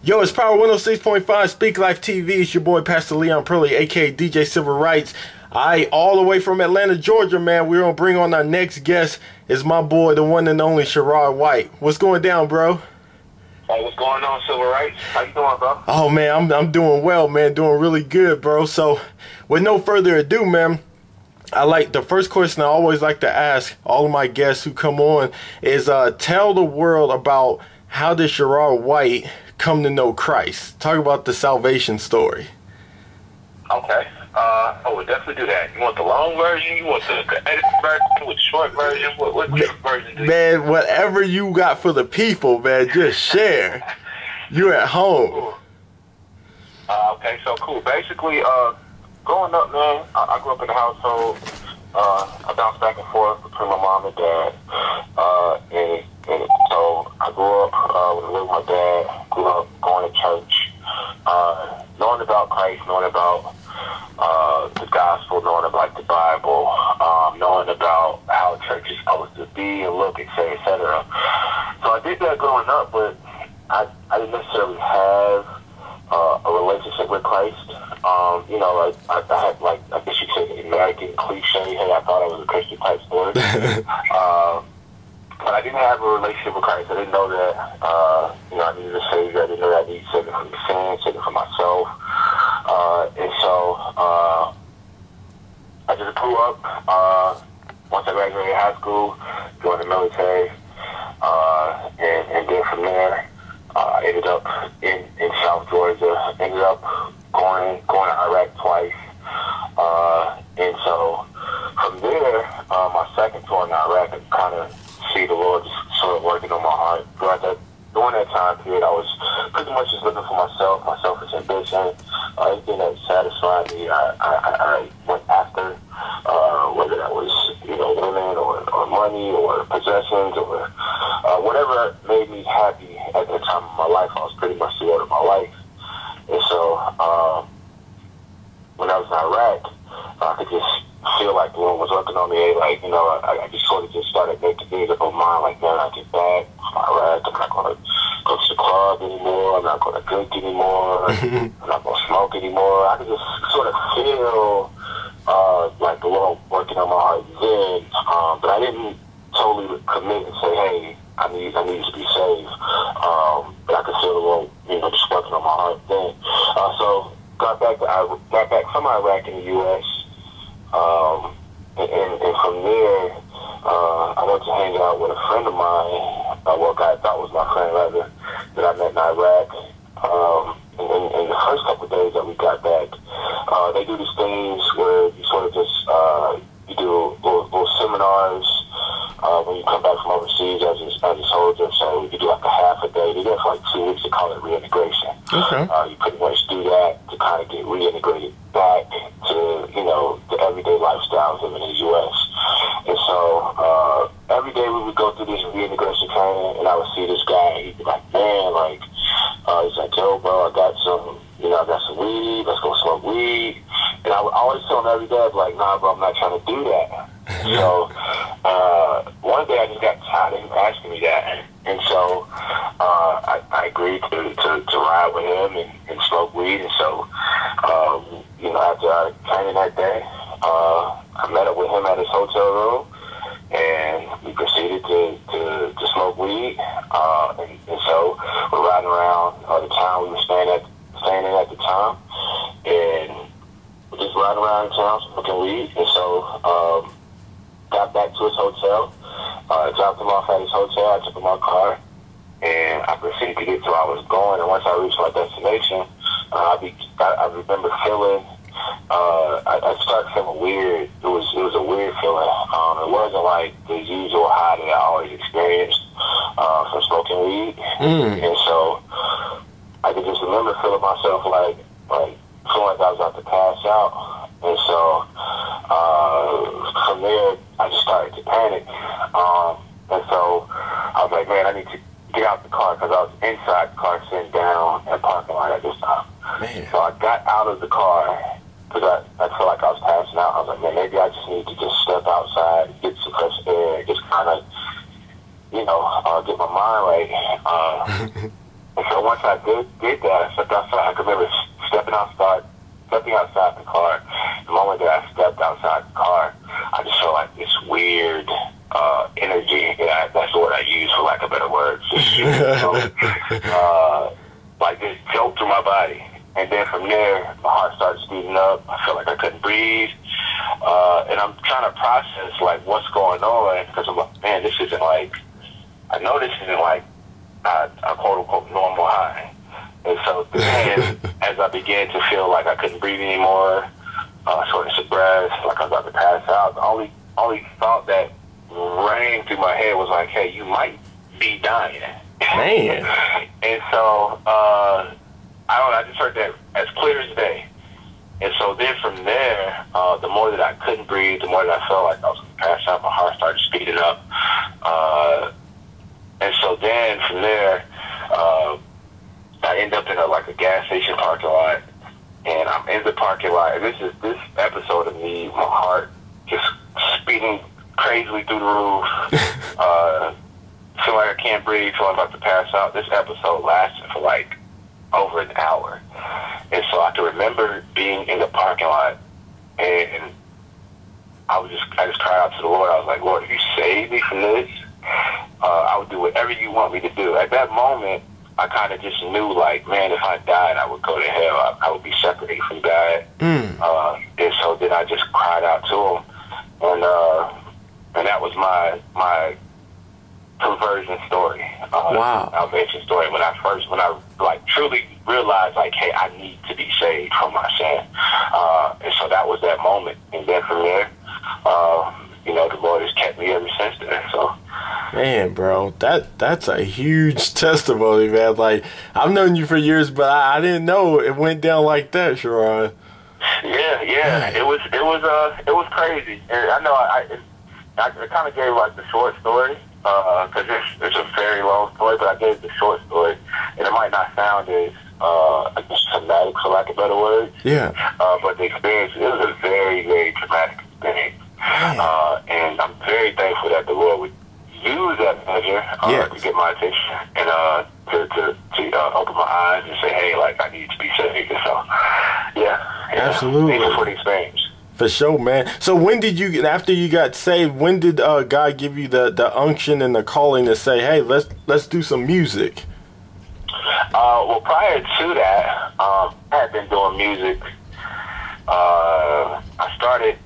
Yo, it's Power 106.5 Speak Life TV. It's your boy Pastor Leon Purley, aka DJ Civil Rights. All the way from Atlanta, Georgia, man. We're gonna bring on our next guest. Is my boy, the one and only Sherrod White. What's going down, bro? Hey, what's going on, Civil Rights? How you doing, bro? Oh man, I'm doing well, man. Doing really good, bro. So, with no further ado, man, the first question I always like to ask all of my guests who come on is tell the world about how did Sherrod White come to know Christ. Talk about the salvation story. Okay. I would definitely do that. You want the long version? You want the edited version? With the short version? What version do you? Man, whatever you got for the people, man, just share. You're at home. Cool. Okay, so cool. Basically, growing up, man, I grew up in a household. I bounced back and forth between my mom and dad. And so I grew up with my dad, grew up going to church, knowing about Christ, knowing about the gospel, knowing about the Bible, knowing about how church is supposed to be and look, etc., etc. So I did that growing up, but I didn't necessarily have a relationship with Christ. You know, I had, like, I guess you could say the American cliche, hey, I thought I was a Christian type story. But I didn't have a relationship with Christ. I didn't know that, you know, I needed a Savior. I didn't know that I needed saving from sin, saving from myself. And so I just grew up. Once I graduated high school, joined the military, and then from there, I ended up in South Georgia. Ended up going to Iraq twice. And so from there, my second tour in Iraq, I kind of see the Lord just sort of working on my heart. During that time period, I was pretty much just looking for myself, my selfish ambition, anything that satisfied me. I went after, whether that was, you know, women or money or possessions or whatever made me happy at the time of my life. I was pretty much the order of my life. And so when I was in Iraq, I could just feel like the Lord was working on me. Like, you know, I just sort of just started making things up on my mind. Like, man, I get back from Iraq. I'm not going to go to the club anymore. I'm not going to drink anymore. I'm not going to smoke anymore. I could just sort of feel like the Lord working on my heart then. But I didn't totally commit and say, hey, I need to be saved. But I could feel the Lord, you know, just working on my heart then. So got back from Iraq in the U.S. And from there, I went to hang out with a friend of mine, well, guy I thought was my friend, rather, that I met in Iraq. And the first couple of days that we got back, they do these things where you sort of just, you do little seminars when you come back from overseas as a soldier. So you do like a half a day. They do it for like 2 weeks. They call it reintegration. Okay. You pretty much do that to kind of get reintegrated back to, you know, the everyday lifestyles living in the U.S. And so every day we would go through this reintegration training, and I would see this guy. He'd be like, man, like, he's like, yo, bro, I got some weed. Let's go smoke weed. And I would always tell him every day, I'd be like, nah, bro, I'm not trying to do that. So one day I just got tired of him asking me that, and so I agreed to ride with him and smoke weed. And so you know, after our training that day, I met up with him at his hotel room, and we proceeded to smoke weed. And so we're riding around the town we were staying in at the time, and we're just riding around town smoking weed. And so got back to his hotel, dropped him off at his hotel. I took him in my car, and I proceeded to get to where I was going. And once I reached my destination, I remember feeling, I started feeling weird. It was a weird feeling. It wasn't like the usual high that I always experienced from smoking weed. And so I could just remember feeling myself like feeling like I was about to pass out. And so from there, I just started to panic. And so I was like, man, I need to get out the car, because I was inside the car sitting down in the parking lot at this time. Man. So I got out of the car because I felt like I was passing out. I was like, man, maybe I just need to just step outside, get some fresh air, just kind of, you know, get my mind right. And so once I did that, I stepped outside. I can remember stepping outside the car. The moment that I stepped outside the car, I just felt like this weird energy. Yeah, that's the word I use for lack of better words. Like this jolt through my body. And then from there, my heart started speeding up. I felt like I couldn't breathe. And I'm trying to process, like, what's going on. Because I'm like, man, this isn't like, I know this isn't like a quote-unquote normal high. And so then, as I began to feel like I couldn't breathe anymore, shortness of breath, like I was about to pass out, the only thought that rang through my head was like, hey, you might be dying. Man. And so, I just heard that as clear as day. And so then from there, the more that I couldn't breathe, the more that I felt like I was going to pass out, my heart started speeding up. And so then from there, I end up in a gas station parking lot. And I'm in the parking lot. And this episode of me, my heart just speeding crazily through the roof. Feel like I can't breathe, feel like I'm about to pass out. This episode lasted for like over an hour. And so I can remember being in the parking lot, and I just cried out to the Lord. I was like, Lord, if you save me from this, I would do whatever you want me to do. At that moment, I kind of just knew, like, man, if I died, I would go to hell. I would be separated from God. And so then I just cried out to him, and that was my conversion story, Wow. salvation story. When I like truly realized, like, hey, I need to be saved from my sin, and so that was that moment. And then from there, the Lord has kept me ever since then. So, Man, bro, that's a huge testimony, man. Like, I've known you for years, but I didn't know it went down like that, Sherrod. Yeah, it was crazy. And I know I kind of gave like the short story. Because it's a very long story, but I gave the short story, and it might not sound as traumatic, for lack of better words. Yeah. But the experience, it was a very, very traumatic experience. And I'm very thankful that the Lord would use that measure to get my attention and to open my eyes and say, hey, like, I need to be saved. So, yeah. Absolutely. Thank you for the experience. For sure, man. So when did you, after you got saved, when did God give you the unction and the calling to say, hey, let's do some music? Well, prior to that, I had been doing music. I started,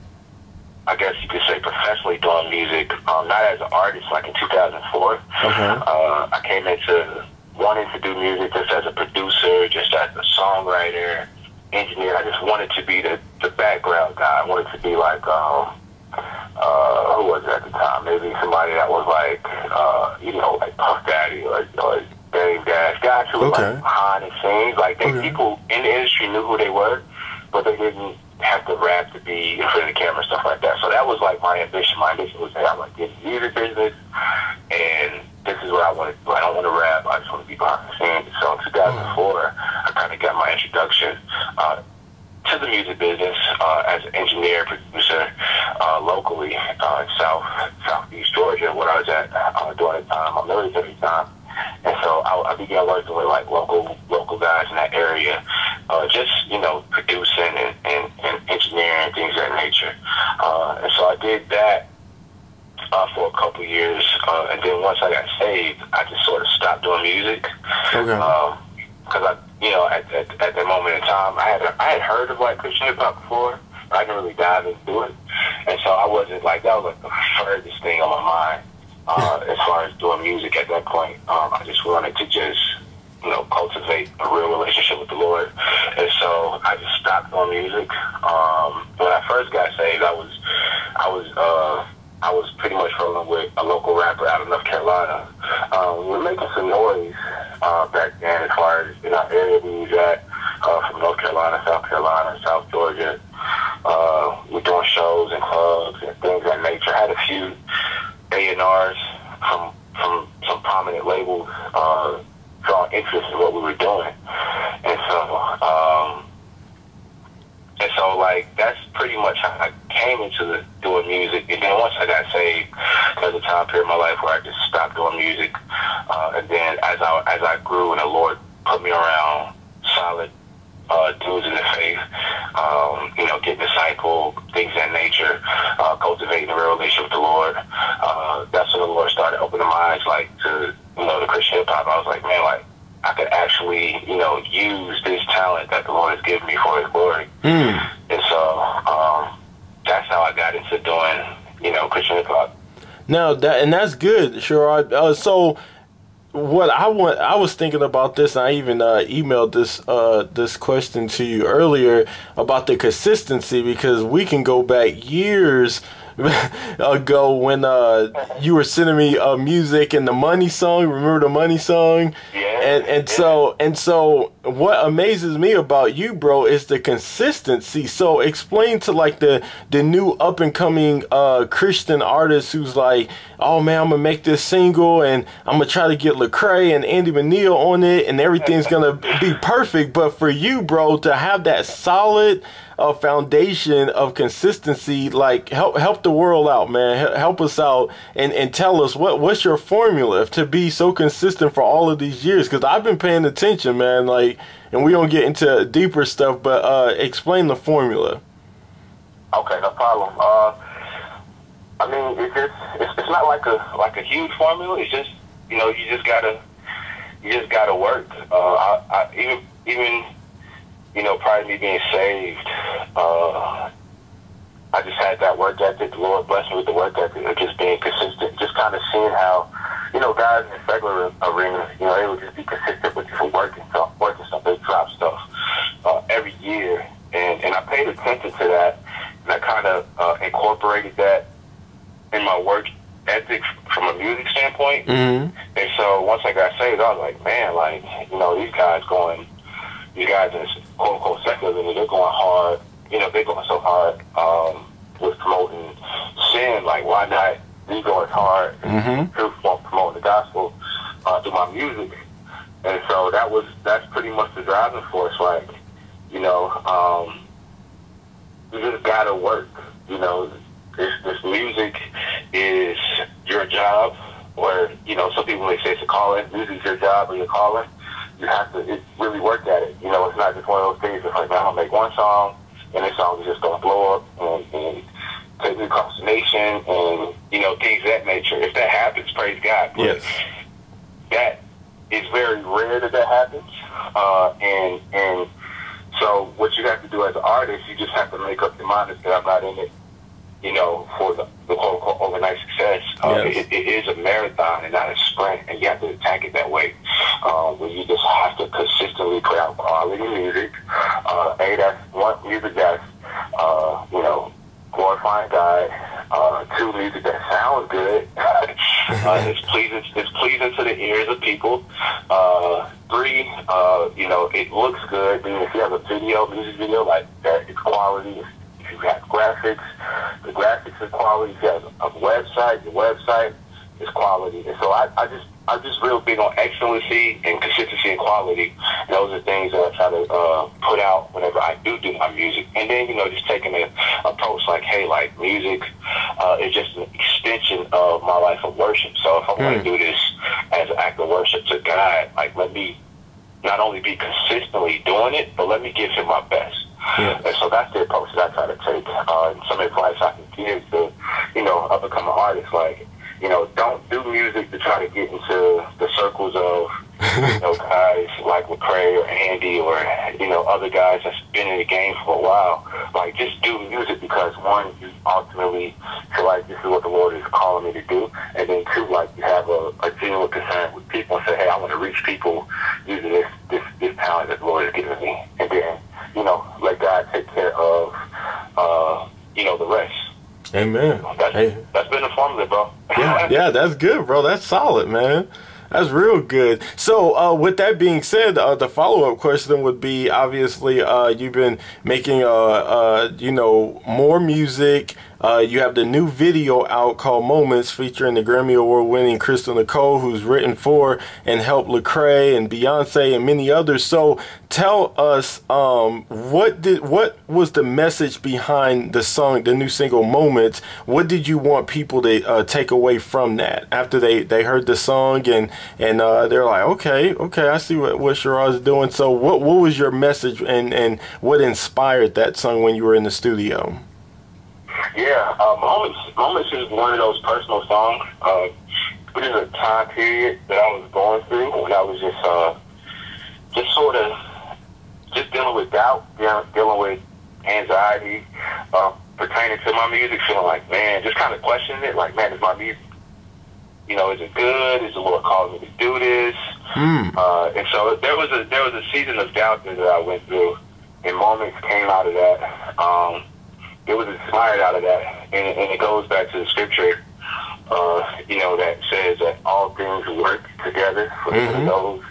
I guess you could say, professionally doing music, not as an artist, like in 2004. Okay. I came into wanting to do music just as a producer, just as a songwriter, engineer. I just wanted to be the background guy. I wanted to be like, who was it at the time? Maybe somebody that was like, like Puff Daddy or Dave Dash. Guys who were like behind the scenes. Like, people in the industry knew who they were, but they didn't have to rap to be in front of the camera, stuff like that. So that was like my ambition. My ambition was that I want to get in the music business, and this is what I want to do. I don't want to rap. I just want to be behind the scenes. So in 2004, I kind of got my introduction to the music business as an engineer, producer, locally in southeast Georgia, where I was at during the time, my military time. And so I began working with like local guys in that area, just producing and engineering, things of that nature. And so I did that for a couple years, and then once I got saved, I just sort of stopped doing music. Because at that moment in time, I had heard of like Christian hip hop before, but I didn't really dive into it, and so I wasn't like, that was like the furthest thing on my mind as far as doing music at that point. I just wanted to just cultivate a real relationship with the Lord, and so I just stopped doing music. When I first got saved, I was pretty much rolling with a local rapper out of North Carolina. We were making some noise back then as far as in our area we was at, from North Carolina, South Georgia. We're doing shows and clubs and things of that nature. I had a few A&Rs from some prominent labels drawing interest in what we were doing. And so like, that's pretty much how I came into doing music. And then once I got saved, there was a time period in my life where I just stopped doing music. And then as I grew and the Lord put cultivating a real relationship with the Lord. That's when the Lord started opening my eyes, like, to, you know, the Christian hip hop. I was like, man, like, I could actually, you know, use this talent that the Lord has given me for His glory. And so that's how I got into doing, you know, Christian hip hop. Now that's good, Sherrod. So what I was thinking about this, and I even emailed this question to you earlier about the consistency, because we can go back years ago when you were sending me music and the Money song. Remember the Money song? Yeah. And so what amazes me about you, bro, is the consistency. So explain to like the new up and coming Christian artist who's like, oh man, I'm gonna make this single and I'm gonna try to get Lecrae and Andy Mineo on it and everything's gonna be perfect. But for you, bro, to have that solid foundation of consistency, like help the world out, man. Help us out and tell us what's your formula to be so consistent for all of these years, because I've been paying attention, man. Like, and we don't get into deeper stuff, but explain the formula. Okay, no problem. I mean, it's not like a huge formula. It's just, you know, you just gotta work. Even you know, prior to me being saved, I just had that work ethic. The Lord blessed me with the work ethic of just being consistent, just kind of seeing how, you know, guys in the secular arena, you know, they would just be consistent with different working stuff. They drop stuff every year. And I paid attention to that, and I kind of incorporated that in my work ethic from a music standpoint. And so once I got saved, I was like, man, like, you know, these guys in quote unquote secular, they're going hard. You know, they're going so hard with promoting sin. Like, why not me go as hard through promoting the gospel through my music? And so that's pretty much the driving force. Like, you know, you just gotta work. You know, this music is your job, or, you know, some people may say it's a calling. Music's your job or your calling. You have to really work at it. You know, it's not just one of those things. It's like, man, I'm gonna make one song, and this song is just gonna blow up and take me across the nation, and, you know, things of that nature. If that happens, praise God. But yes, that is very rare that happens. And so what you have to do as an artist, you just have to make up your mind that I'm not in it, you know, for the quote-unquote overnight success. Yes. It is a marathon and not a sprint, and you have to attack it that way, where you just have to consistently put out quality music. That's one, music that's, you know, glorifying God. Two, music that sounds good. It's pleasing to the ears of people. Three, you know, it looks good. Then if you have a music video like that, it's quality. If you have graphics, the graphics is quality. If you have a website, the website is quality. And so I'm just real big on excellency and consistency and quality. And those are things that I try to put out whenever I do my music. And then, you know, just taking an approach like, hey, like, music is just an extension of my life of worship. So if I want to do this as an act of worship to God, like, let me not only be consistently doing it, but let me give Him my best. yes. And so that's the approach that I try to take. And some advice I can give to, you know, up-and-coming artists, like, you know, don't do music to try to get into the circles of, you know, guys like Lecrae or Andy or, you know, other guys that's been in the game for a while. Like, just do music because, one, you ultimately feel like this is what the Lord is calling me to do. And then, two, like, you have a genuine concern with people and say, hey, I want to reach people using this talent that the Lord has given me. And then, you know, let God take care of, you know, the rest. Amen. That's been the formula, bro. Yeah, that's good, bro. That's solid, man. That's real good. So with that being said, the follow-up question would be, obviously, you've been making, you know, more music. You have the new video out called Moments, featuring the Grammy Award-winning Crystal Nicole, who's written for and helped Lecrae and Beyonce and many others. So tell us, what was the message behind the song, the new single Moments? What did you want people to take away from that after they heard the song and they're like, okay, I see what Sherrod's doing. So what was your message and what inspired that song when you were in the studio? Yeah, Moments is one of those personal songs. It is a time period that I was going through when I was just sort of just dealing with doubt, dealing with anxiety pertaining to my music, feeling like, man, just kind of questioning it, like, man, is my music, is it good? Is the Lord calling me to do this? And so there was a season of doubt that I went through, and Moments came out of that. It was inspired out of that, and it goes back to the scripture, that says that all things work together for those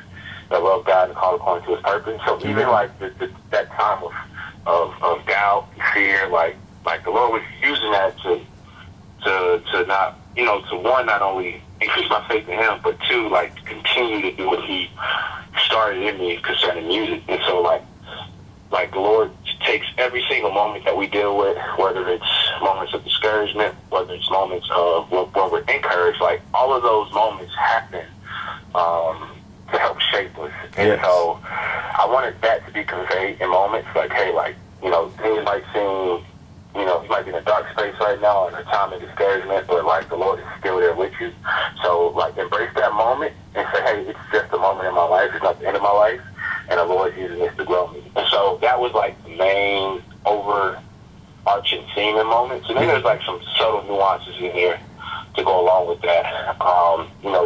that love God and call according to His purpose. So even like that time of doubt, fear, like the Lord was using that to not, to one, not only increase my faith in Him, but two, like continue to do what He started in me concerning music. And so like the Lord takes every single moment that we deal with, whether it's moments of discouragement, whether it's moments of when we're encouraged, like all of those moments happen to help shape us. And so I wanted that to be conveyed in moments like, hey, like, things might seem, you might be in a dark space right now in a time of discouragement, but like the Lord is still there with you. So like embrace that moment and say, hey, it's just a moment in my life. It's not the end of my life. And the Lord using this to grow me. And so that was like the main overarching theme in Moments. And then there's like some subtle nuances in here to go along with that.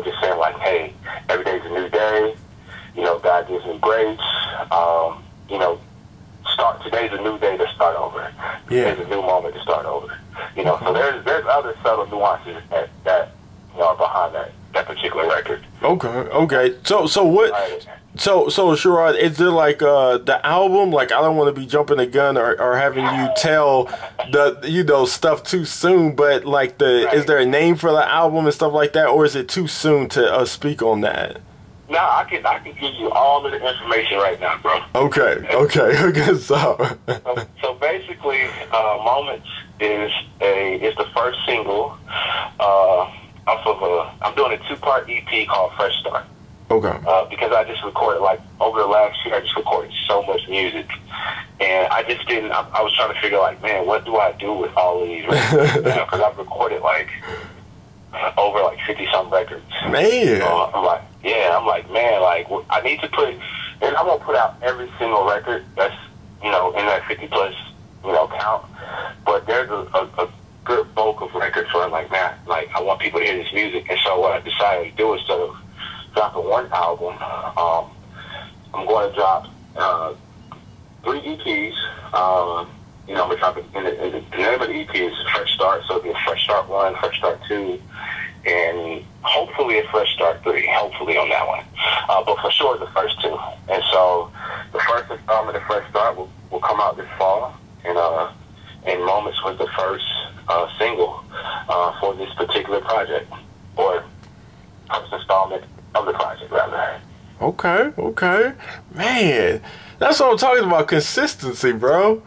Just saying like, hey, every day's a new day. God gives me grace. Today's a new day to start over. Today's a new moment to start over. So there's other subtle nuances that are behind that particular record. Okay. So what? So Sherrod, is it like the album? Like, I don't want to be jumping the gun or having you tell the stuff too soon. But like is there a name for the album and stuff like that, or is it too soon to speak on that? No, I can give you all of the information right now, bro. Okay. So basically, Moments is the first single off of I'm doing a 2-part EP called Fresh Start. Okay. Because I just recorded, like, over the last year, I just recorded so much music. And I just didn't, I was trying to figure, like, man, what do I do with all of these records? Because I've recorded, like, over, like, 50-some records. Man. I'm like, man, like, I need to put, and I won't put out every single record that's, in that 50-plus, count. But there's a good bulk of records where I'm like, man, like, I want people to hear this music. And so what I decided to do instead of dropping one album, I'm going to drop 3 EPs. We're dropping, the name of the EP is Fresh Start, so it'll be a Fresh Start 1, Fresh Start 2, and hopefully a Fresh Start 3, hopefully on that one. But for sure the first 2. And so the first installment of Fresh Start will come out this fall, and Moments was the first single for this particular project, or first installment of the project, rather. Okay. Man, that's what I'm talking about, consistency, bro.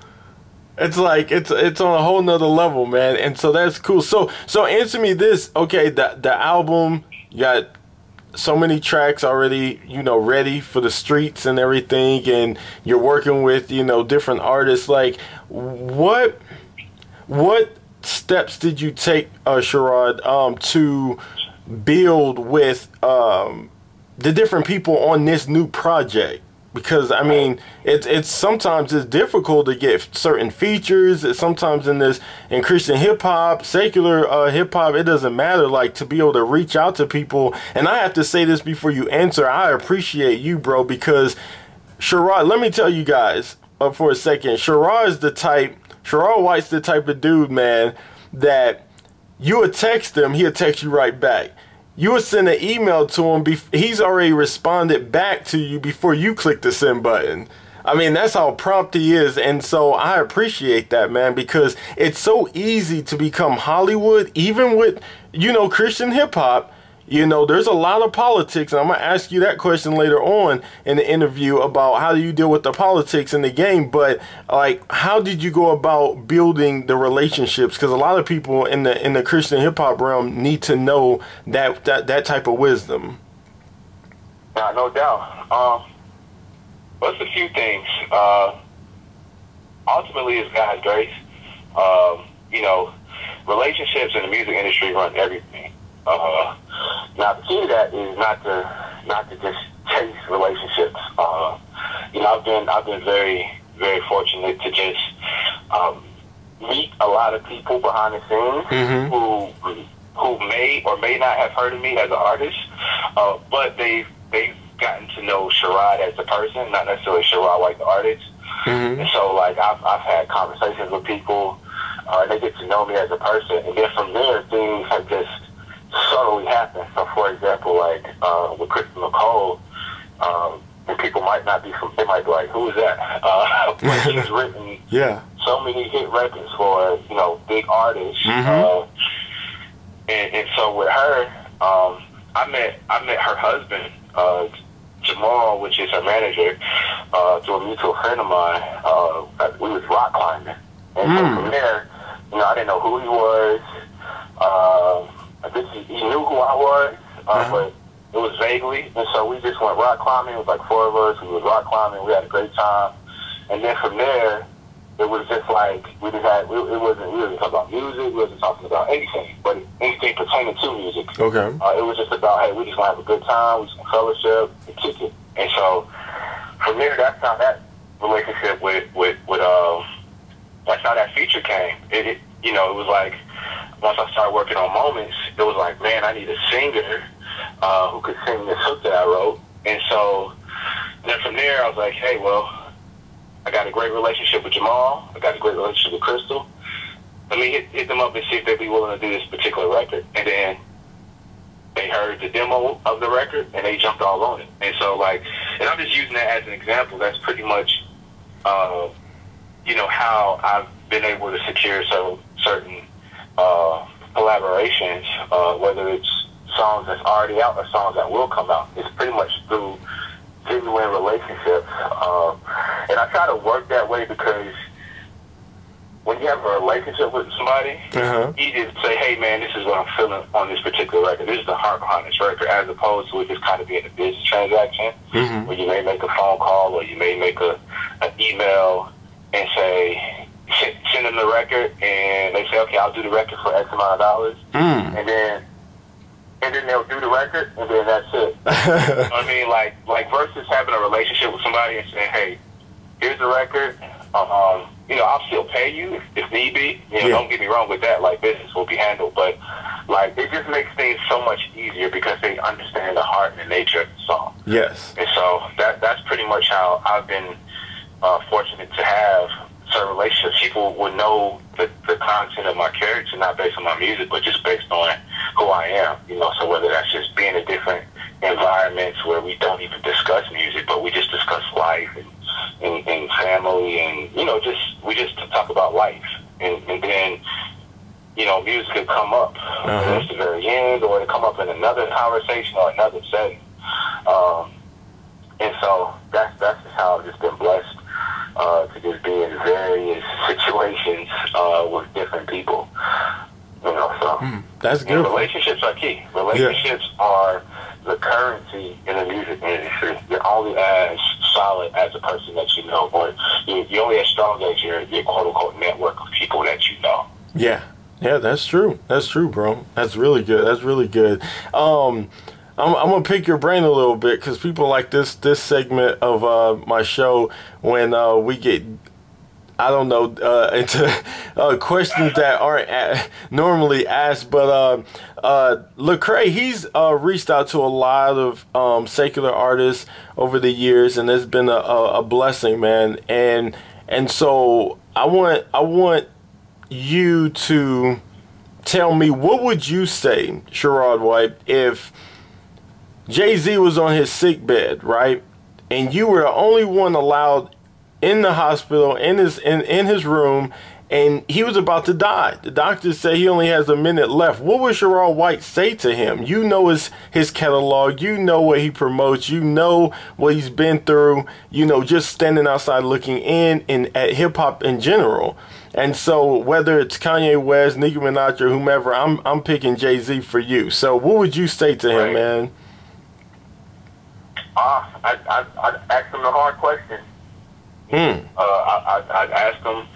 It's like, it's on a whole nother level, man. And so that's cool. So answer me this. Okay, the album, you got so many tracks already, ready for the streets and everything, and you're working with, different artists. Like, what steps did you take, Sherrod, to build with the different people on this new project? Because I mean, it's sometimes it's difficult to get certain features. Sometimes in Christian hip hop, secular hip hop, it doesn't matter. Like, to be able to reach out to people. And I have to say this before you answer. I appreciate you, bro, because Sherrod, let me tell you guys for a second. Sherrod White's the type of dude, man, that you would text him, he'll text you right back. You would send an email to him, he's already responded back to you before you click the send button. I mean, that's how prompt he is. And so I appreciate that, man, because it's so easy to become Hollywood, even with, Christian hip hop. There's a lot of politics, and I'm going to ask you that question later on in the interview about how do you deal with the politics in the game. But, like, how did you go about building the relationships? Because a lot of people in the Christian hip-hop realm need to know that type of wisdom. No doubt. Well, it's a few things. Ultimately, it's God's grace. relationships in the music industry run everything. Now the key to that is not to just chase relationships. I've been very, very fortunate to just meet a lot of people behind the scenes who may or may not have heard of me as an artist, but they've gotten to know Sherrod as a person, not necessarily Sherrod White the artist. And so, like, I've had conversations with people, and they get to know me as a person, and then from there, things have just subtly happened. So, for example, like, with Crystal Nicole, and people might not be they might be like, who is that? But she's written so many hit records for, big artists. And so with her, I met her husband, Jamal, which is her manager, through a mutual friend of mine. We was rock climbing. And so from there, I didn't know who he was. I guess he knew who I was, but it was vaguely. And so we just went rock climbing. It was like 4 of us. We was rock climbing. We had a great time. And then from there, it was just like we wasn't talking about music. We wasn't talking about anything, but anything pertaining to music. Okay. It was just about, hey, we just gonna have a good time. We just gonna fellowship and kick it. And so from there, that's how that relationship with that's how that feature came. It was like once I started working on Moments, it was like, man, I need a singer who could sing this hook that I wrote. And so then from there, I was like, hey, well, I got a great relationship with Jamal. I got a great relationship with Crystal. Let me hit them up and see if they'd be willing to do this particular record. And then they heard the demo of the record, and they jumped all on it. And so, like, and I'm just using that as an example. That's pretty much, how I've been able to secure certain collaborations, whether it's songs that's already out or songs that will come out. It's pretty much through genuine relationships. And I try to work that way because when you have a relationship with somebody, you just say, hey, man, this is what I'm feeling on this particular record. This is the heart behind this record, as opposed to it just kind of being a business transaction where you may make a phone call or you may make an email and say, send them the record, and they say, okay, I'll do the record for X amount of dollars. And then they'll do the record, and then that's it. I mean, like versus having a relationship with somebody and saying, hey, here's the record. I'll still pay you if need be. Don't get me wrong with that. Like, business will be handled, but like it just makes things so much easier because they understand the heart and the nature of the song. Yes. And so that's pretty much how I've been fortunate to have certain relationships. People would know the content of my character, not based on my music, but just based on who I am. So whether that's just being in different environments where we don't even discuss music, but we just discuss life and family, and we just talk about life, and then music could come up at the very end, or it come up in another conversation or another setting, and so that's just how I've just been blessed to just be in various situations with different people. That's good. Relationships are key. Relationships are the currency in the music industry. You're only as solid as a person that you know, or you're only as strong as your quote-unquote network of people that you know. Yeah, that's true. That's true, bro. That's really good. That's really good. I'm gonna pick your brain a little bit because people like this segment of my show when we get, I don't know, into questions that aren't normally asked. But Lecrae, he's reached out to a lot of secular artists over the years, and it's been a blessing, man. And so I want you to tell me, what would you say, Sherrod White, if Jay-Z was on his sick bed, right, and you were the only one allowed in the hospital, in his room, and he was about to die. The doctors say he only has a minute left. What would Sherrod White say to him? You know his catalog. You know what he promotes. You know what he's been through. Just standing outside looking in at hip-hop in general. And so whether it's Kanye West, Nicki Minaj, or whomever, I'm picking Jay-Z for you. So what would you say to him, man? I'd ask him the hard question. I'd ask him,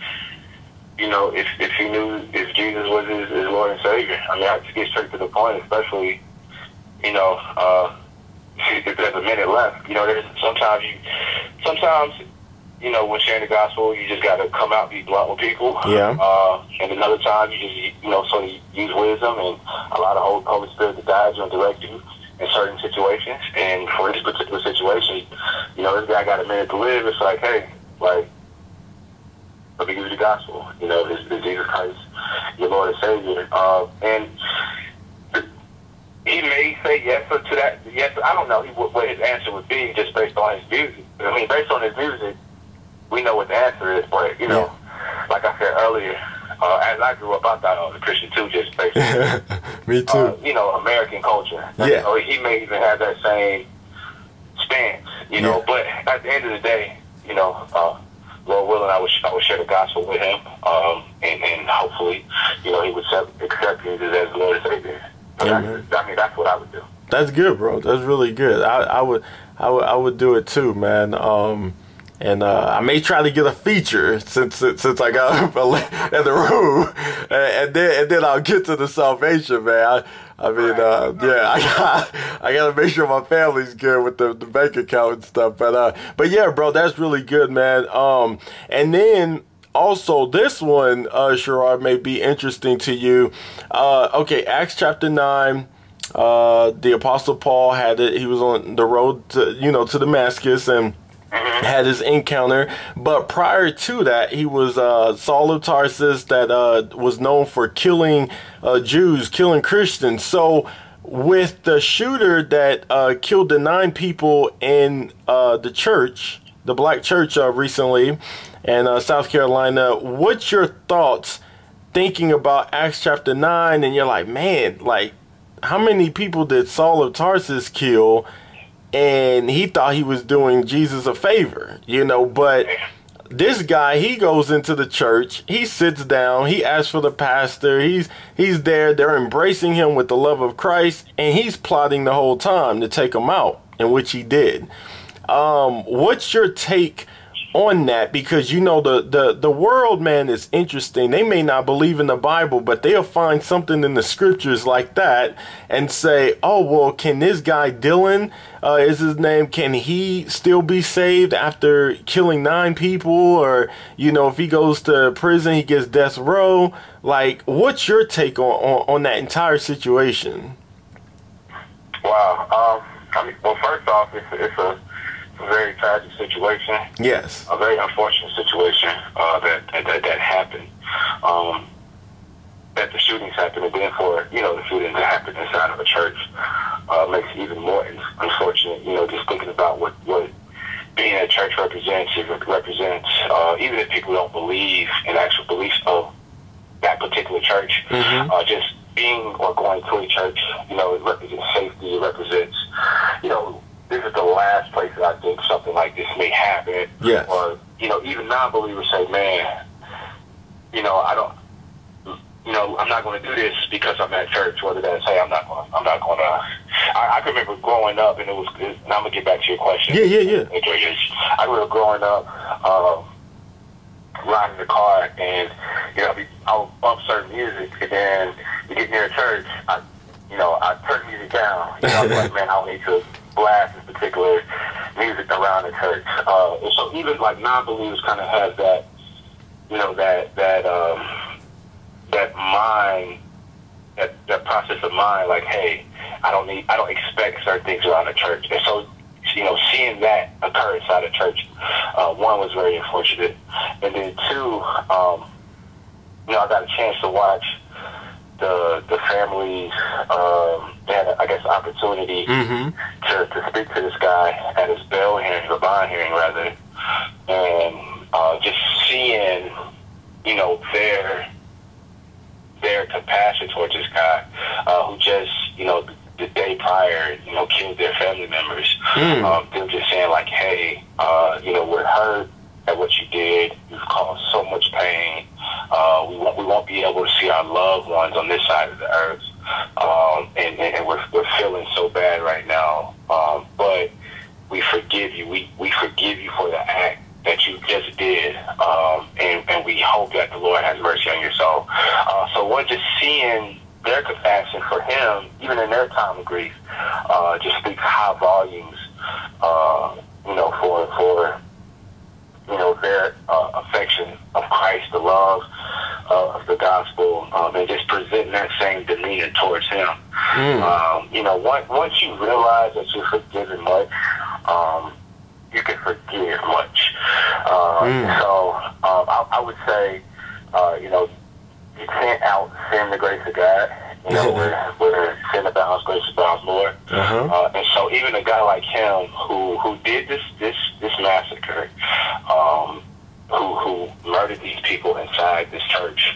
you know, if he knew if Jesus was his Lord and Savior. I mean, I just get straight to the point, especially, you know, if there's a minute left. You know, there's sometimes, you know, when sharing the gospel, you just got to come out and be blunt with people. Yeah. And another time, you just, you know, sort of use wisdom and allow the Holy Spirit to guide you and direct you in certain situations. And for this particular situation, you know, this guy got a minute to live. It's like, hey, like, let me give you the gospel. You know, this is Jesus Christ, your Lord and Savior. And he may say yes to that. Yes, I don't know what his answer would be just based on his music. I mean, based on his music, we know what the answer is. But, you know, like I said earlier, as I grew up, I thought I was a Christian too, just based on, me too. You know, American culture. Yeah. So he may even have that same stance, you know. But at the end of the day, you know, Lord willing, I would share the gospel with him, and hopefully, you know, he would accept Jesus as Lord and Savior. So I mean, that's what I would do. That's good, bro. That's really good. I would do it too, man. And I may try to get a feature since I got up in the room, and then I'll get to the salvation, man. I mean, yeah, I gotta make sure my family's good with the bank account and stuff. But yeah, bro, that's really good, man. And then also this one, Sherrod, may be interesting to you. Okay, Acts chapter 9. The Apostle Paul had it. He was on the road to Damascus and had his encounter. But prior to that, he was Saul of Tarsus, that was known for killing Jews, killing Christians. So with the shooter that killed the 9 people in the church, the black church recently in South Carolina, what's your thoughts thinking about Acts chapter 9? And you're like, man, like, how many people did Saul of Tarsus kill? And he thought he was doing Jesus a favor, you know, but this guy, he goes into the church, he sits down, he asks for the pastor, he's there, they're embracing him with the love of Christ, and he's plotting the whole time to take him out, in which he did. What's your take on that? Because, you know, the world, man, is interesting. They may not believe in the Bible, but they'll find something in the scriptures like that and say, oh, well, can this guy Dylan, is his name, can he still be saved after killing 9 people? Or, you know, if he goes to prison, he gets death row. Like, what's your take on that entire situation? Wow. I mean, well, first off, it's a very tragic situation. Yes. A very unfortunate situation that happened. That the shootings happened, and then for, you know, the shootings that happened inside of a church makes it even more unfortunate. You know, just thinking about what being at church represents. It represents, even if people don't believe in actual beliefs of that particular church, just being or going to a church, you know, it represents safety. It represents, you know, this is the last place that I think something like this may happen. Yes. Or, you know, even non-believers say, man, you know, I'm not going to do this because I'm at church. Whether that's, hey, I'm not going to. I can remember growing up, and now I'm going to get back to your question. Yeah. I remember growing up, riding the car, and, you know, I would bump certain music, and then you get near church, I turn music down. You know, I was like, man, I don't need to blast this particular music around the church. And so even like non-believers kind of have that, you know, that mind, that process of mind, like, hey, I don't expect certain things around the church. And so, you know, seeing that occur inside the church, one, was very unfortunate. And then 2, you know, I got a chance to watch the families, they had, I guess, opportunity to speak to this guy at his bail hearing, or bond hearing rather, and just seeing, you know, their compassion towards this guy, who just, you know, the day prior, you know, killed their family members. Them just saying like, hey, you know, we're hurt at what you did. You've caused so much pain. We won't be able to see our loved ones on this side of the earth, and we're feeling so bad right now. But we forgive you. We forgive you for the act that you just did, and we hope that the Lord has mercy seeing their compassion for him, even in their time of grief, just speaks high volumes, for their affection of Christ, the love of the gospel, and just presenting that same demeanor towards him. Once you realize that you're forgiven much, you can forgive much. So I would say, you can't out sin the grace of God. Where sin abounds, grace abounds more. And so even a guy like him who did this massacre, who murdered these people inside this church,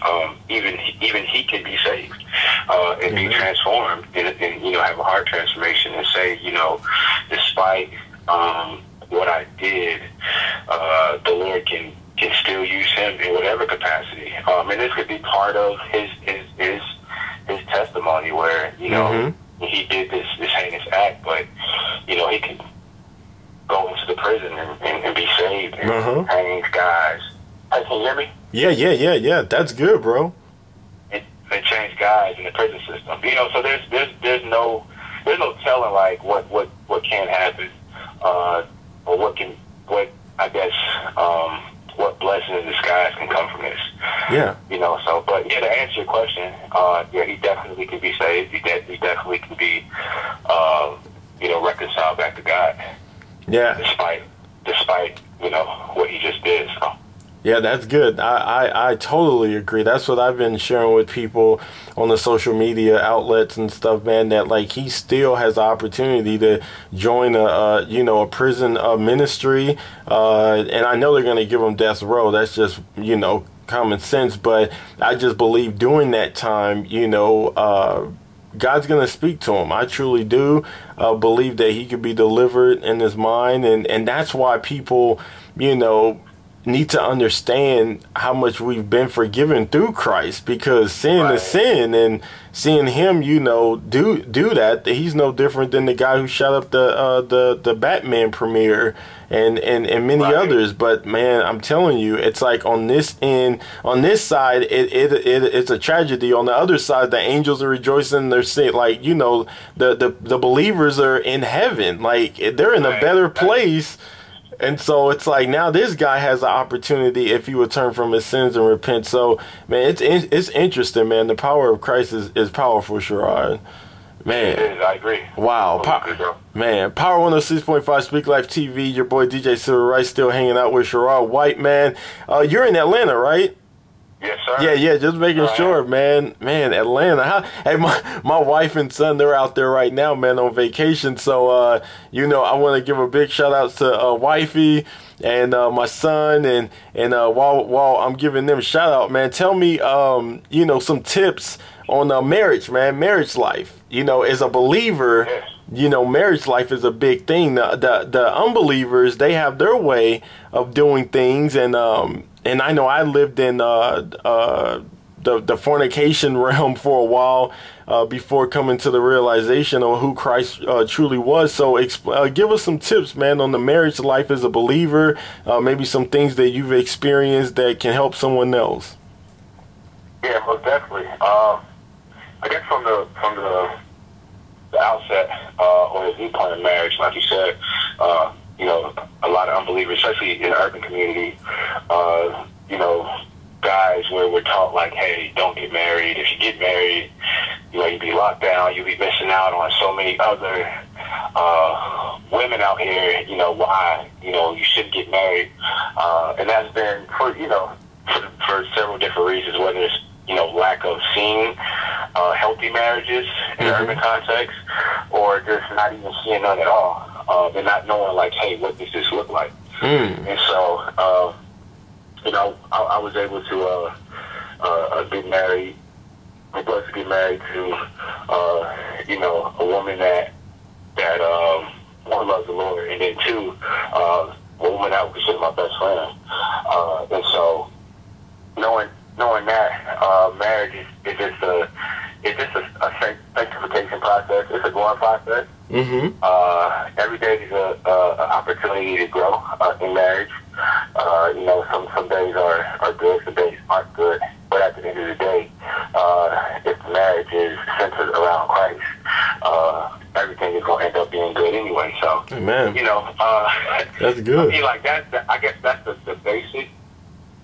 even he can be saved and be transformed and have a heart transformation and say, despite what I did, the Lord can still use him in whatever capacity. And this could be part of his testimony where, he did this heinous act, but, he can go into the prison and be saved and change guys. Hey, can you hear me? Yeah. That's good, bro. And change guys in the prison system. So there's no telling like what can happen, or what blessing in disguise can come from this. Yeah. But to answer your question, he definitely can be saved. He definitely can be, reconciled back to God. Yeah. Despite what he just did. So. Yeah, that's good. I totally agree. That's what I've been sharing with people on the social media outlets and stuff, man, that like he still has the opportunity to join a prison ministry. And I know they're going to give him death row. That's just, common sense. But I just believe during that time, God's going to speak to him. I truly do believe that he could be delivered in his mind. And that's why people, need to understand how much we've been forgiven through Christ, because sin is sin, and seeing him, do that. He's no different than the guy who shot up the Batman premiere and many others. But man, I'm telling you, it's like on this side, it's a tragedy. On the other side, the angels are rejoicing. They're saying, like, the believers are in heaven, like they're in a better place. And so it's like now this guy has the opportunity if he would turn from his sins and repent. So, man, it's interesting, man. The power of Christ is powerful, Sherrod. Man. It is, I agree. Wow. Man, Power 106.5 Speak Life TV. Your boy DJ Sherrod White still hanging out with Sherrod White, man. You're in Atlanta, right? Yes, sir. Yeah, just making sure, man. Man, Atlanta. Hey, my wife and son, they're out there right now, man, on vacation. So, I want to give a big shout out to wifey and my son, and while I'm giving them a shout out, man, tell me, some tips on marriage, man, marriage life. As a believer, marriage life is a big thing. The unbelievers, they have their way of doing things, and I know I lived in the fornication realm for a while before coming to the realization of who Christ truly was. So give us some tips, man, on the marriage life as a believer, maybe some things that you've experienced that can help someone else. Yeah, most definitely. I guess from the outset, or the viewpoint of marriage, like you said, a lot of unbelievers, especially in the urban community, guys where we're taught like, hey, don't get married. If you get married, you'll be locked down. You'll be missing out on so many other women out here. Why? You shouldn't get married. And that's been for several different reasons, whether it's, lack of seeing healthy marriages in the urban context, or just not even seeing none at all. And not knowing like, hey, what does this look like? And so, I was able to get married. I'm blessed to get married to, a woman that one loves the Lord, and then two, a woman I would consider my best friend. And so, knowing that marriage is just a sanctification process. It's a growing process. Every day is an opportunity to grow in marriage. Some days are good, some days aren't good. But at the end of the day, if the Man, you know, that's good. I mean, like I guess that's the basic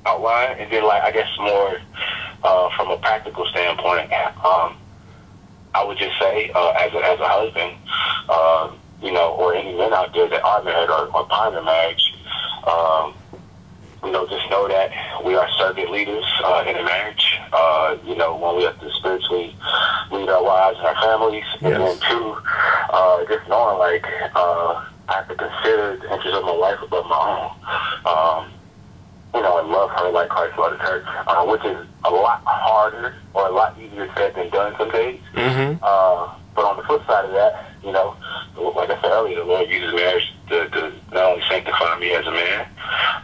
outline, and then like I guess more from a practical standpoint, I would just say as a husband, you know, or any men out there that are married or ponder marriage, you know, just know that we are servant leaders in a marriage. You know, when we have to spiritually lead our wives and our families, and then two, just knowing like I have to consider the interests of my wife above my own. You know, and love her like Christ loved the church, which is a lot harder or a lot easier said than done some days. But on the flip side of that, you know, like I said earlier, the Lord uses marriage to not only sanctify me as a man,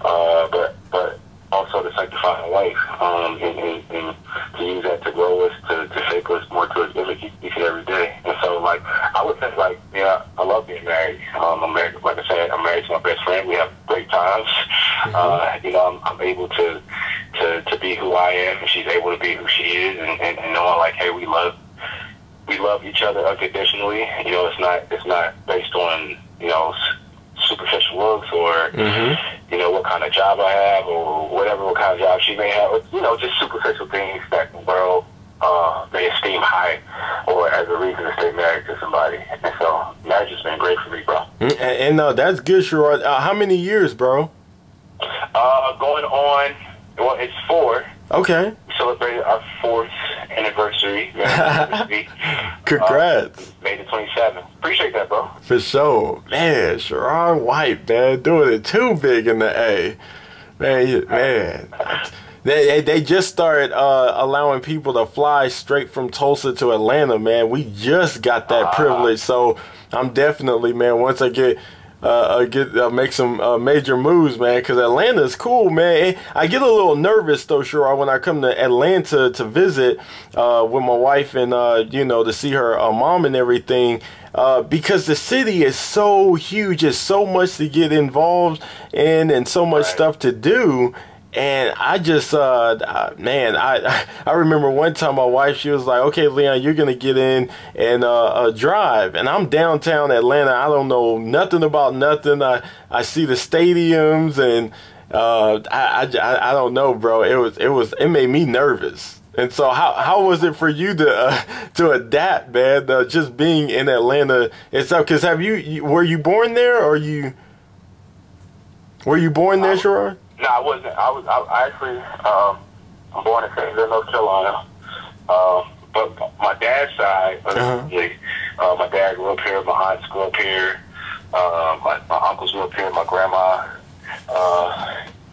but also to sanctify my wife, and to use that to grow us, to shape us more to His image each and every day. And so, like, I would say, like, yeah, I love being married. I'm married, like I said, I'm married to my best friend. We have great times. You know, I'm able to be who I am, and she's able to be who she is, and knowing, like, hey, we love each other unconditionally. You know, it's not based on, you know, superficial looks or you know, what kind of job I have or what kind of job she may have, or, you know, just superficial things that the world may esteem high or as a reason to stay married to somebody. And so marriage has been great for me, bro. And that's good, Sherrod. How many years, bro? Going on, well, it's 4. Okay. We celebrated our 4th anniversary. Congrats. Made it 27. Appreciate that, bro. For sure. Man, Sherrod White, man, doing it too big in the A. Man. They just started allowing people to fly straight from Tulsa to Atlanta, man. We just got that privilege. So I'm definitely, man, once I get make some major moves, man, because Atlanta is cool, man. I get a little nervous though, Sherrod, when I come to Atlanta to visit with my wife and you know, to see her mom and everything, because the city is so huge. There's so much to get involved in and so much stuff to do. And I just, man, I remember one time my wife, she was like, okay, Leon, you're going to get in and drive. And I'm downtown Atlanta. I don't know nothing about nothing. I see the stadiums and I don't know, bro. It made me nervous. And so how was it for you to adapt, man, just being in Atlanta itself? Because were you born there or were you born there, Sherrod? No, I wasn't. I actually, I'm born in Fayetteville, North Carolina. But my dad's side, my dad grew up here, my aunts grew up here, my uncles grew up here, my grandma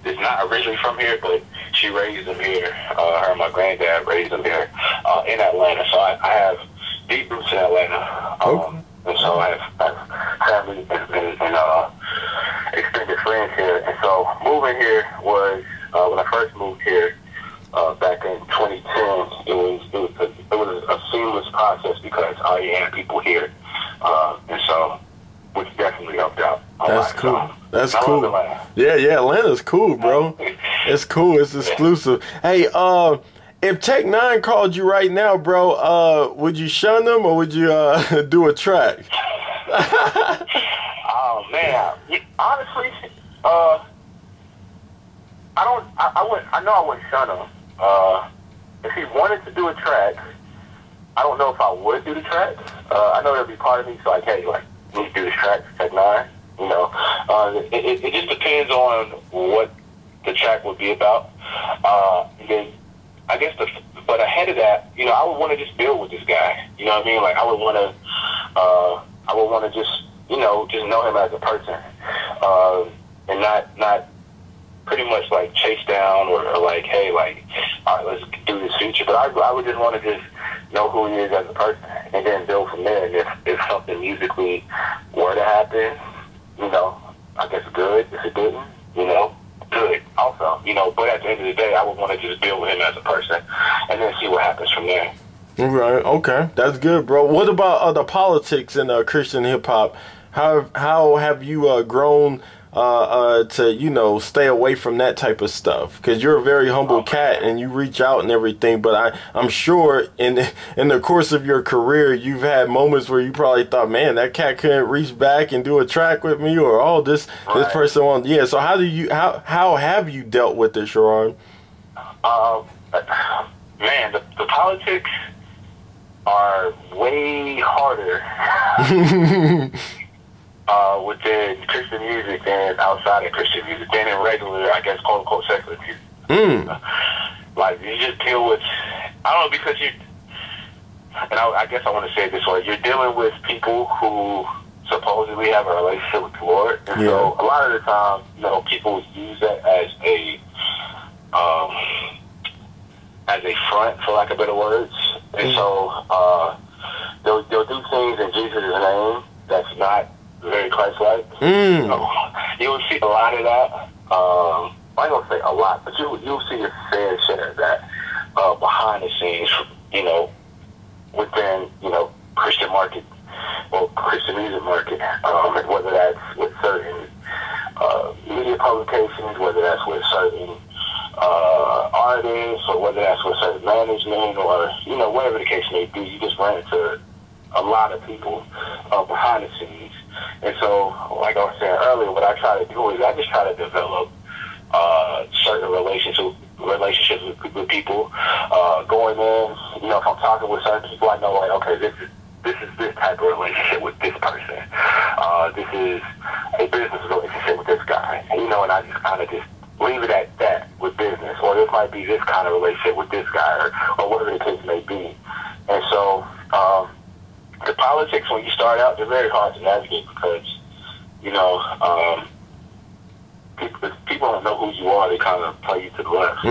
is not originally from here, but she raised them here. Her and my granddad raised them here in Atlanta. So I have deep roots in Atlanta. And so I have family and extended friends here. And so moving here was, when I first moved here back in 2010, it was a seamless process because I already had people here. And so, which definitely helped out. That's cool. That's cool. Yeah, Atlanta's cool, bro. It's cool. It's exclusive. Hey, if Tech 9 called you right now, bro, would you shun them or would you do a track? Oh man, honestly, I know I wouldn't shun him. If he wanted to do a track, I don't know if I would do the track. I know there'd be part of me so like, hey, like, we do this track, Tech 9. You know, it just depends on what the track would be about. And then I guess but ahead of that, you know, I would want to just build with this guy. You know what I mean? Like I would want to just, you know, just know him as a person, and not pretty much like chase down or like, hey, like, all right, let's do this feature. But I would just want to just know who he is as a person, and then build from there. And if something musically were to happen, you know, I guess good. If it didn't, you know, good also, you know. But at the end of the day, I would want to just build with him as a person, and then see what happens from there. Right. Okay, that's good, bro. What about the politics in Christian hip hop? How have you grown to, you know, stay away from that type of stuff? Because you're a very humble cat and you reach out and everything. But I'm sure in the course of your career, you've had moments where you probably thought, man, that cat couldn't reach back and do a track with me, or oh, this person won't. Yeah. So how have you dealt with it, Sherrod? Man, the politics are way harder within Christian music than outside of Christian music, than in regular, I guess, quote unquote, secular music. Like, you just deal with, I don't know, because I guess I want to say it this way, you're dealing with people who supposedly have a relationship with the Lord, and so a lot of the time, you know, people use that as a front, for lack of better words, and so they'll do things in Jesus' name that's not very Christ-like. You'll see a lot of that. I don't say a lot, but you'll see a fair share of that behind the scenes, you know, within, you know, Christian market or Christian music market, whether that's with certain media publications, whether that's with certain artists, or whether that's with certain management, or, you know, whatever the case may be. You just run into a lot of people behind the scenes. And so, like I was saying earlier, what I try to do is I just try to develop certain relationships with people. Going in, you know, if I'm talking with certain people, I know, like, okay, this is this type of relationship with this person. This is a business relationship with this guy. You know, and I just kind of just leave it at that with business. Or this might be this kind of relationship with this guy, or whatever the case may be. And so, the politics, when you start out, they're very hard to navigate because, you know, people don't know who you are. They kind of play you to the left.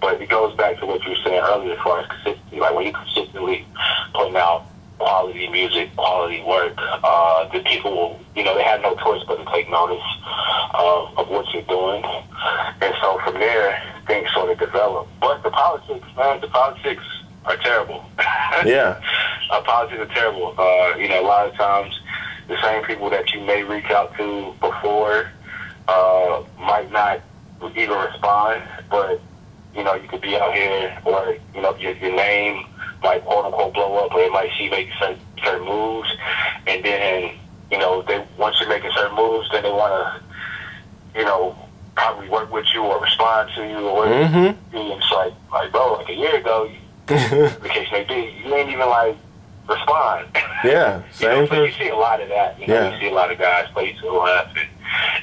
But it goes back to what you were saying earlier as far as consistency. Like, when you consistently putting out quality music, quality work, the people will, you know, they have no choice but to take notice of what you're doing. And so from there, things sort of develop. But the politics, man, the politics are terrible. Politics are terrible. You know, a lot of times the same people that you may reach out to before might not even respond, but, you know, you could be out here, or, you know, your name might quote unquote blow up, or it might see make certain moves, and then, you know, once you're making certain moves, then they want to, you know, probably work with you or respond to you, or whatever. And it's like, bro, like a year ago, the case may be, you ain't even like respond. Same. So you see a lot of that. You know, you see a lot of guys play to the left,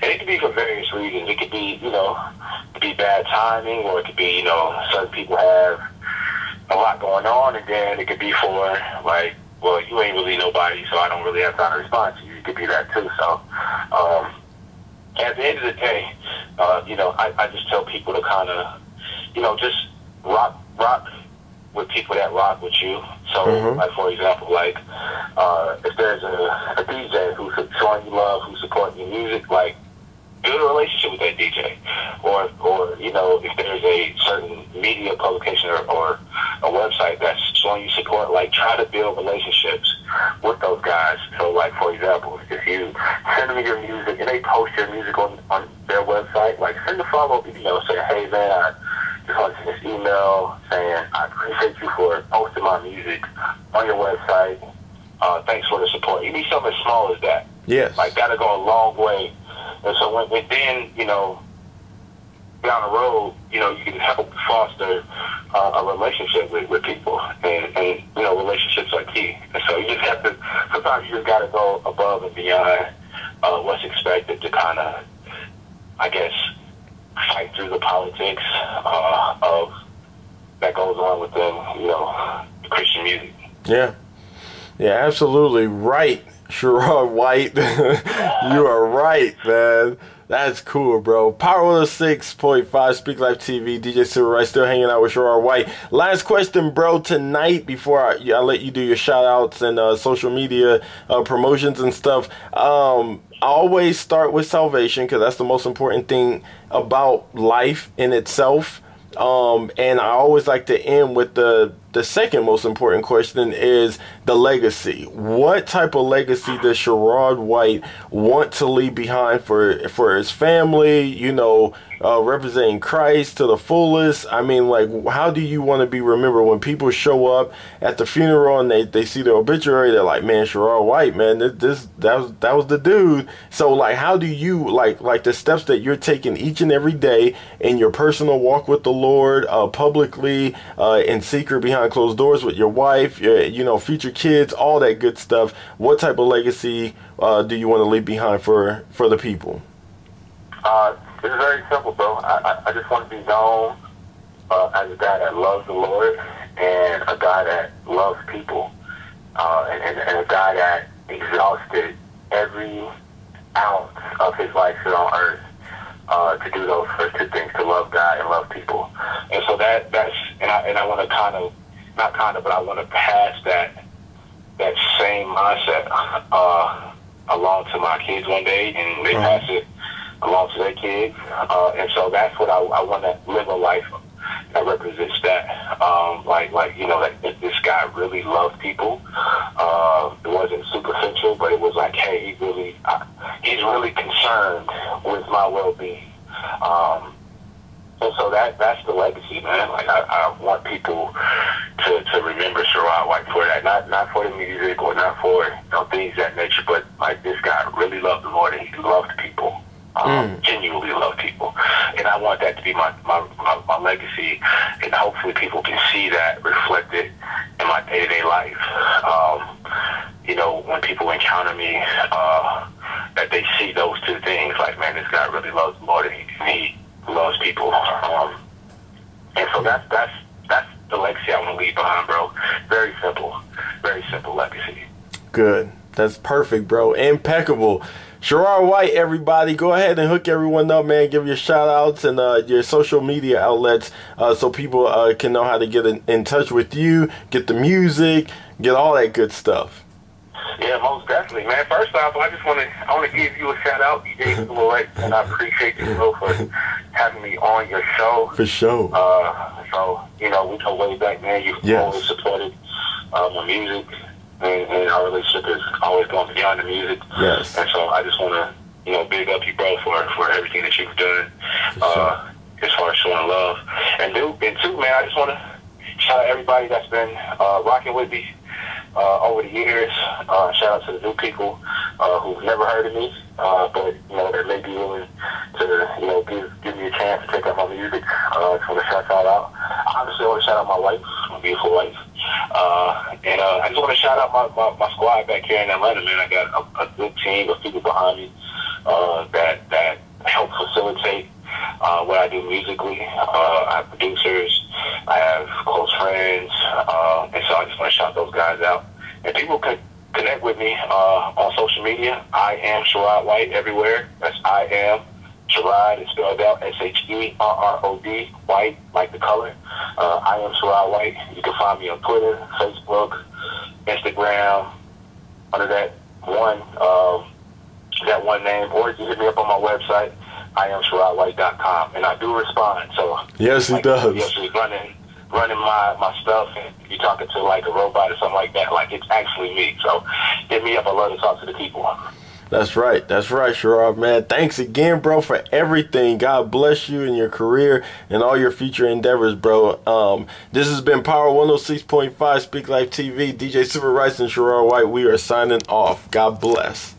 and it could be for various reasons. It could be, you know, it could be bad timing, or it could be, you know, certain people have a lot going on, and then it could be for, like, well, you ain't really nobody, so I don't really have time to respond to you. It could be that too. So at the end of the day, you know, I just tell people to kind of, you know, just rock with people that rock with you. So, like, for example, like, if there's a DJ who's showing you love, who's supporting your music, like, build a relationship with that DJ. Or you know, if there's a certain media publication or a website that's showing you support, like, try to build relationships with those guys. So, like, for example, if you send them your music and they post your music on their website, like, send a follow-up email saying, hey, man, I just want to send this email saying I appreciate you for posting my music on your website. Thanks for the support. You need something as small as that. Like, that'll go a long way. And so when then, you know, down the road, you know, you can help foster a relationship with people. And, you know, relationships are key. And so you just have to, sometimes you just got to go above and beyond what's expected to kind of, I guess, fight through the politics of that goes on within, you know, Christian music. Yeah, absolutely right, Sherrod White. You are right, man. That's cool, bro. Power 106.5, Speak Life TV, DJ Sherrod White, still hanging out with Sherrod White. Last question, bro, tonight, before I let you do your shout-outs and social media promotions and stuff. I always start with salvation, because that's the most important thing about life in itself. And I always like to end with the the second most important question is the legacy. What type of legacy does Sherrod White want to leave behind for his family, you know, representing Christ to the fullest? I mean, like, how do you want to be remembered when people show up at the funeral and they see the obituary? They're like, man, Sherrod White, man, that was the dude. So, like, how do you, like the steps that you're taking each and every day in your personal walk with the Lord, publicly, in secret behind closed doors with your wife, you know, future kids, all that good stuff? What type of legacy do you want to leave behind for the people? It's very simple, bro. I just want to be known as a guy that loves the Lord and a guy that loves people, and a guy that exhausted every ounce of his life here on earth to do those first two things, to love God and love people. And so that's I want to but I want to pass that same mindset along to my kids one day, and they pass it along to their kids. And so that's what I want to live a life that represents that. Like you know, that this guy really loved people. It wasn't superficial, but it was like, hey, he's really concerned with my well-being. And so that's the legacy, man. Like I want people to remember Sherrod White for that, not for the music or not for, you know, things of that nature, but like, this guy really loved the Lord and he loved people. Genuinely love people, and I want that to be my legacy, and hopefully people can see that reflected in my day-to-day life. You know, when people encounter me, that they see those two things, like, man, this guy really loves the Lord and he loves people. And so that's the legacy I want to leave behind, bro. Very simple legacy. Good. That's perfect, bro. Impeccable. Sherrod White, everybody, go ahead and hook everyone up, man. Give your shout outs and your social media outlets so people can know how to get in touch with you, get the music, get all that good stuff. Yeah, most definitely, man. First off, I want to give you a shout out. You gave me a right, and I appreciate you, bro, for having me on your show. For sure. So, you know, we go way back, man. You've always supported my music. And our relationship is always going beyond the music. Yes. And so I just want to, you know, big up you, bro, for everything that you've done as far as showing love. And two, man, I just want to shout out everybody that's been rocking with me over the years. Shout out to the new people who've never heard of me, but, you know, that may be willing to, you know, give me a chance to check out my music. I just want to shout that out. Obviously, I want to shout out my wife, my beautiful wife. And I just want to shout out my squad back here in Atlanta, man. I got a good team of people behind me that help facilitate what I do musically. I have producers, I have close friends, and so I just want to shout those guys out. And people can connect with me on social media. I am Sherrod White everywhere. That's I am. Sherrod is spelled out Sherrod, White, like the color. I am Sherrod White. You can find me on Twitter, Facebook, Instagram, under that one name, or you can hit me up on my website, IamSherrodWhite.com, and I do respond. So yes, he does. Yes, he's running my stuff, and you're talking to like a robot or something like that. Like, it's actually me. So hit me up. I love to talk to the people. That's right, Sherrod, man. Thanks again, bro, for everything. God bless you in your career and all your future endeavors, bro. This has been Power 106.5 Speak Life TV. DJ Super Rice and Sherrod White. We are signing off. God bless.